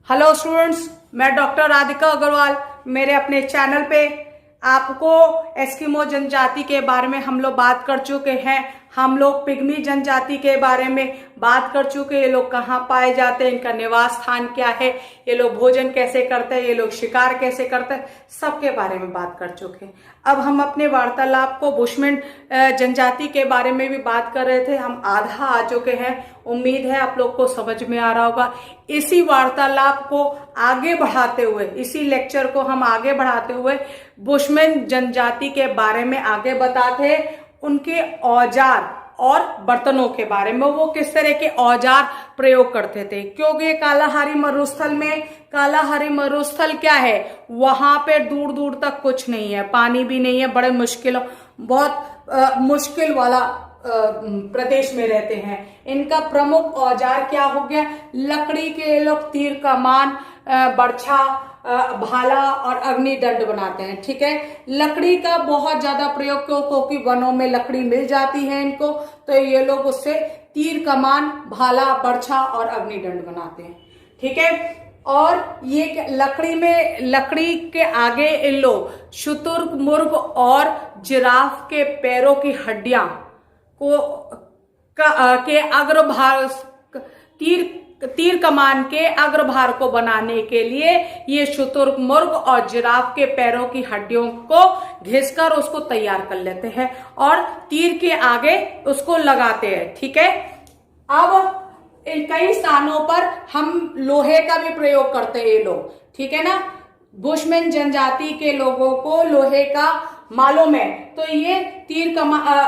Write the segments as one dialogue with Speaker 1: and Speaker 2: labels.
Speaker 1: Hello students, मैं doctor Radhika Agarwal. मेरे अपने चैनल पे आपको एस्किमो जनजाति के बारे में हम लोग बात कर चुके हैं। हम लोग पिग्मी जनजाति के बारे में बात कर चुके हैं। ये लोग कहाँ पाए जाते हैं, इनका निवास स्थान क्या है, ये लोग भोजन कैसे करते हैं, ये लोग शिकार कैसे करते हैं, सबके बारे में बात कर चुके हैं। अब हम अपने वार्तालाप को बुशमैन जनजाति के बारे में भी बात कर रहे थे। हम आधा आ चुके हैं। उम्मीद है आप लोग को समझ में आ रहा होगा। इसी वार्तालाप को आगे बढ़ाते हुए, इसी लेक्चर को हम आगे बढ़ाते हुए बुशमैन जनजाति के बारे में आगे बताते हैं, उनके औजार और बर्तनों के बारे में, वो किस तरह के औजार प्रयोग करते थे। क्योंकि कालाहारी मरुस्थल में, कालाहारी मरुस्थल क्या है, वहां पे दूर दूर तक कुछ नहीं है, पानी भी नहीं है, बड़े मुश्किल, बहुत मुश्किल वाला प्रदेश में रहते हैं। इनका प्रमुख औजार क्या हो गया, लकड़ी के लोग तीर कमान, बर्छा, भाला और अग्निदंड बनाते हैं। ठीक है, लकड़ी का बहुत ज्यादा प्रयोग क्योंकि वनों में लकड़ी मिल जाती है इनको, तो ये लोग उससे तीर कमान, भाला, बर्छा और अग्निदंड बनाते हैं। ठीक है, और ये लकड़ी के आगे इन लोग शुतुरमुर्ग और जिराफ के पैरों की हड्डियां के अग्रभाग, तीर कमान के अग्रभाग को बनाने के लिए ये शुतुरमुर्ग और जिराफ के पैरों की हड्डियों को घिसकर उसको तैयार कर लेते हैं और तीर के आगे उसको लगाते हैं। ठीक है, अब कई स्थानों पर हम लोहे का भी प्रयोग करते हैं ये लोग। ठीक है ना, बुशमैन जनजाति के लोगों को लोहे का मालूम है, तो ये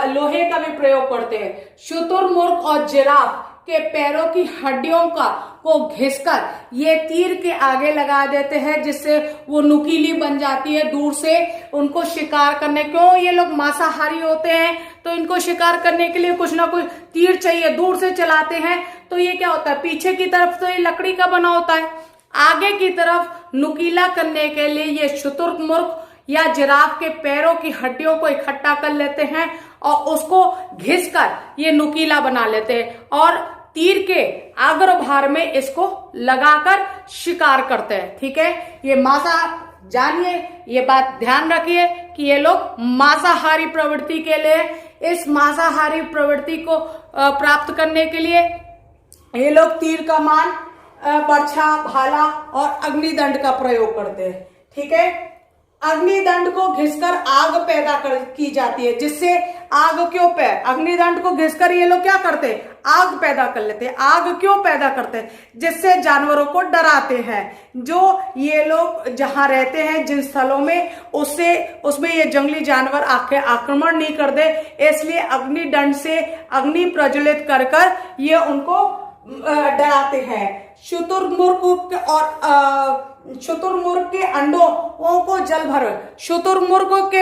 Speaker 1: लोहे का भी प्रयोग करते हैं। शुतुरमुर्ग और जिराफ के पैरों की हड्डियों को घिसकर ये तीर के आगे लगा देते हैं, जिससे वो नुकीली बन जाती है। दूर से उनको शिकार करने, क्यों ये लोग मांसाहारी होते हैं, तो इनको शिकार करने के लिए कुछ ना कुछ तीर चाहिए, दूर से चलाते हैं। तो ये क्या होता है, पीछे की तरफ तो ये लकड़ी का बना होता है, आगे की तरफ नुकीला करने के लिए ये शुतुरमुर्ग या जिराफ के पैरों की हड्डियों को इकट्ठा कर लेते हैं और उसको घिसकर ये नुकीला बना लेते हैं और तीर के अग्रभाग में इसको लगाकर शिकार करते हैं। ठीक है, ये जानिए, ये बात ध्यान रखिए कि ये लोग मांसाहारी प्रवृत्ति के लिए, इस मांसाहारी प्रवृत्ति को प्राप्त करने के लिए ये लोग तीर कमान, बर्छा, भाला और अग्निदंड का प्रयोग करते हैं। ठीक है, अग्निदंड को घिसकर आग पैदा की जाती है, जिससे आग क्यों अग्निदंड को घिसकर ये लोग क्या करते हैं, आग पैदा कर लेते हैं। आग क्यों पैदा करते हैं, जिससे जानवरों को डराते हैं। जो ये लोग जहां रहते हैं, जिन स्थलों में, उसमें ये जंगली जानवर आके आक्रमण नहीं कर दे, इसलिए अग्निदंड से अग्नि प्रज्वलित कर ये उनको डराते हैं। शुतुरमुर्ग के अंडों को जल भर, शुतुरमुर्ग के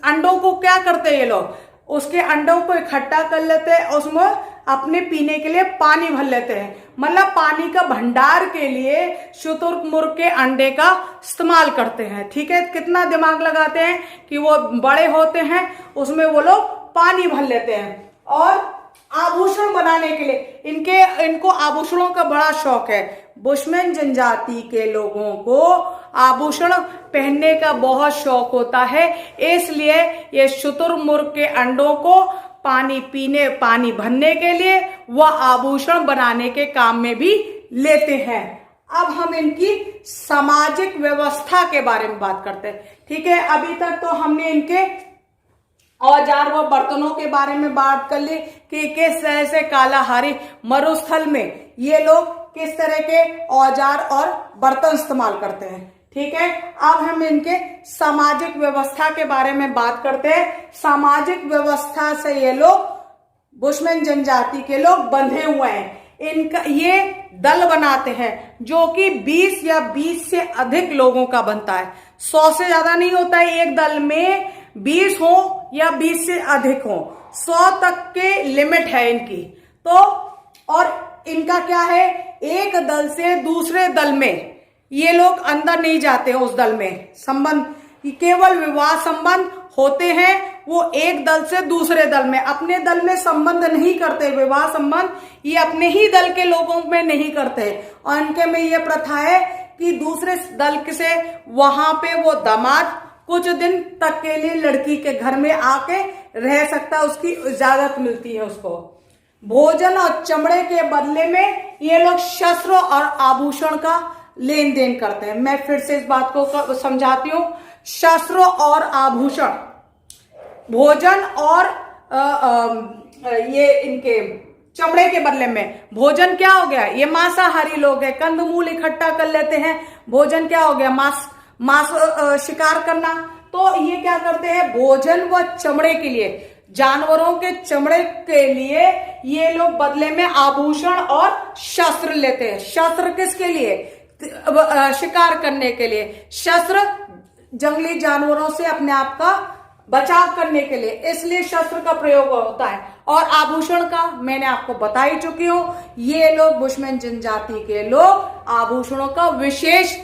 Speaker 1: अंडों को क्या करते हैं ये लोग, उसके अंडों को इकट्ठा कर लेते हैं, उसमें अपने पीने के लिए पानी भर लेते हैं। मतलब पानी का भंडार के लिए शुतुरमुर्ग के अंडे का इस्तेमाल करते हैं। ठीक है, कितना दिमाग लगाते हैं कि वो बड़े होते हैं, उसमें वो लोग पानी भर लेते हैं। और आभूषण बनाने के लिए इनको आभूषणों का बड़ा शौक है। बुशमैन जनजाति के लोगों को आभूषण पहनने का बहुत शौक होता है, इसलिए ये शुतुरमुर्ग के अंडों को पानी भरने के लिए वह आभूषण बनाने के काम में भी लेते हैं। अब हम इनकी सामाजिक व्यवस्था के बारे में बात करते हैं। ठीक है, अभी तक तो हमने इनके औजार व बर्तनों के बारे में बात कर ली कि किस तरह से कालाहारी मरुस्थल में ये लोग किस तरह के औजार और बर्तन इस्तेमाल करते हैं। ठीक है, अब हम इनके सामाजिक व्यवस्था के बारे में बात करते हैं। सामाजिक व्यवस्था से ये लोग, बुशमैन जनजाति के लोग बंधे हुए हैं। इनका ये दल बनाते हैं जो कि 20 या 20 से अधिक लोगों का बनता है। 100 से ज्यादा नहीं होता है एक दल में, 20 हो या 20 से अधिक हो, 100 तक के लिमिट है इनकी। तो और इनका क्या है, एक दल से दूसरे दल में ये लोग अंदर नहीं जाते, उस दल में संबंध केवल विवाह संबंध होते हैं वो एक दल से दूसरे दल में, अपने दल में संबंध नहीं करते, विवाह संबंध ये अपने ही दल के लोगों में नहीं करते। और इनके में ये प्रथा है कि दूसरे दल से वहां पे वो दामाद कुछ दिन तक के लिए लड़की के घर में आके रह सकता है, उसकी इजाजत मिलती है उसको। भोजन और चमड़े के बदले में ये लोग शस्त्र और आभूषण का लेन देन करते हैं। मैं फिर से इस बात को समझाती हूँ। शस्त्र और आभूषण, भोजन और ये इनके चमड़े के बदले में। भोजन क्या हो गया, ये मांसाहारी लोग हैं, कंदमूल इकट्ठा कर लेते हैं। भोजन क्या हो गया, मांस शिकार करना। तो ये क्या करते हैं, भोजन व चमड़े के लिए, जानवरों के चमड़े के लिए ये लोग बदले में आभूषण और शस्त्र लेते हैं। शस्त्र किसके लिए, शिकार करने के लिए। शस्त्र जंगली जानवरों से अपने आप का बचाव करने के लिए, इसलिए शस्त्र का प्रयोग होता है। और आभूषण का मैंने आपको बता ही चुकी हूं, ये लोग बुशमैन जनजाति के लोग आभूषणों का विशेष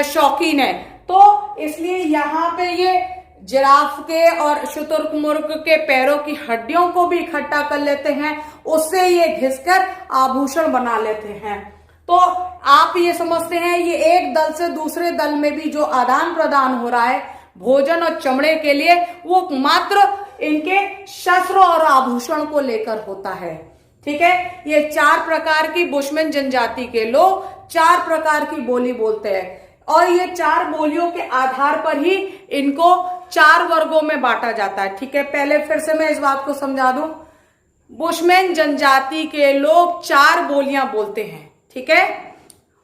Speaker 1: शौकीन है। तो इसलिए यहाँ पे ये जिराफ के और शुतुरमुर्ग के पैरों की हड्डियों को भी इकट्ठा कर लेते हैं, उससे ये घिसकर आभूषण बना लेते हैं। तो आप ये समझते हैं ये एक दल से दूसरे दल में भी जो आदान प्रदान हो रहा है भोजन और चमड़े के लिए, वो मात्र इनके शस्त्र और आभूषण को लेकर होता है। ठीक है, ये 4 प्रकार की बुशमैन जनजाति के लोग 4 प्रकार की बोली बोलते हैं, और ये 4 बोलियों के आधार पर ही इनको 4 वर्गों में बांटा जाता है। ठीक है, पहले फिर से मैं इस बात को समझा दूं। बुशमैन जनजाति के लोग 4 बोलियां बोलते हैं। ठीक है,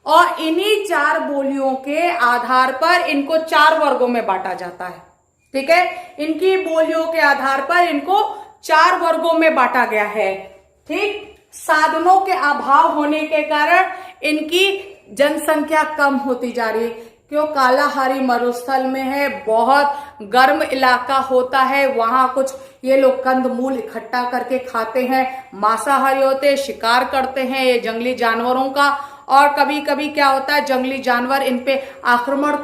Speaker 1: और इन्हीं 4 बोलियों के आधार पर इनको 4 वर्गों में बांटा जाता है। ठीक है, इनकी बोलियों के आधार पर इनको 4 वर्गों में बांटा गया है। ठीक, साधनों के अभाव होने के कारण इनकी जनसंख्या कम होती जा रही है। क्यों, कालाहारी मरुस्थल में है, बहुत गर्म इलाका होता है, वहां कुछ ये लोग कंदमूल इकट्ठा करके खाते हैं, मांसाहारी होते हैं, शिकार करते हैं ये जंगली जानवरों का। और कभी कभी क्या होता है, जंगली जानवर इन पे आक्रमण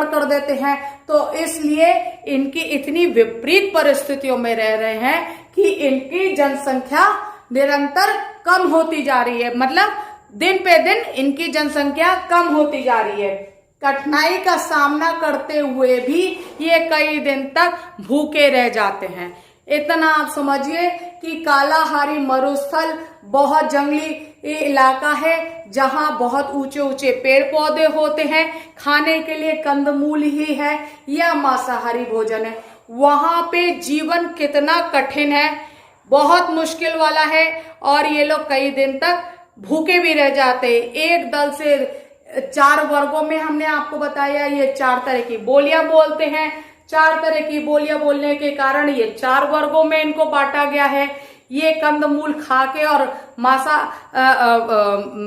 Speaker 1: कर देते हैं। तो इसलिए इनकी इतनी विपरीत परिस्थितियों में रह रहे हैं कि इनकी जनसंख्या निरंतर कम होती जा रही है, मतलब दिन पे दिन इनकी जनसंख्या कम होती जा रही है। कठिनाई का सामना करते हुए भी ये कई दिन तक भूखे रह जाते हैं। इतना आप समझिए कि कालाहारी मरुस्थल बहुत जंगली इलाका है, जहां बहुत ऊंचे ऊंचे पेड़ पौधे होते हैं, खाने के लिए कंदमूल ही है या मांसाहारी भोजन है। वहां पे जीवन कितना कठिन है, बहुत मुश्किल वाला है, और ये लोग कई दिन तक भूखे भी रह जाते हैं। एक दल से 4 वर्गों में हमने आपको बताया, ये 4 तरह की बोलियां बोलते हैं। 4 तरह की बोलियां बोलने के कारण ये 4 वर्गों में इनको बांटा गया है। ये कंदमूल खा के और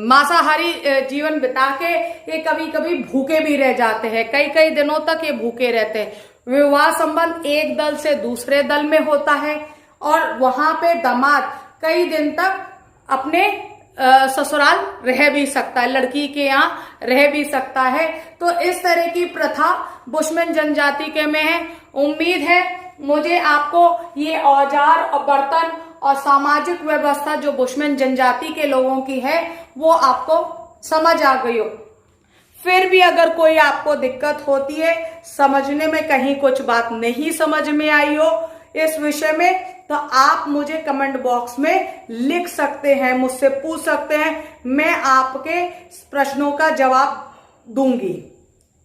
Speaker 1: मांसाहारी जीवन बिता के ये कभी कभी भूखे भी रह जाते हैं, कई कई दिनों तक ये भूखे रहते हैं। विवाह संबंध एक दल से दूसरे दल में होता है, और वहां पे दामाद कई दिन तक अपने ससुराल रह भी सकता है, लड़की के यहाँ रह भी सकता है। तो इस तरह की प्रथा बुशमैन जनजाति के में है। उम्मीद है मुझे आपको ये औजार और बर्तन और सामाजिक व्यवस्था जो बुशमैन जनजाति के लोगों की है वो आपको समझ आ गई हो। फिर भी अगर कोई आपको दिक्कत होती है, समझने में कहीं कुछ बात नहीं समझ में आई हो इस विषय में, तो आप मुझे कमेंट बॉक्स में लिख सकते हैं, मुझसे पूछ सकते हैं, मैं आपके प्रश्नों का जवाब दूंगी।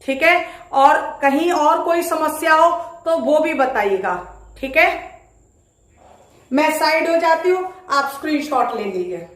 Speaker 1: ठीक है, और कहीं और कोई समस्या हो तो वो भी बताइएगा। ठीक है, मैं साइड हो जाती हूं, आप स्क्रीनशॉट ले लीजिए।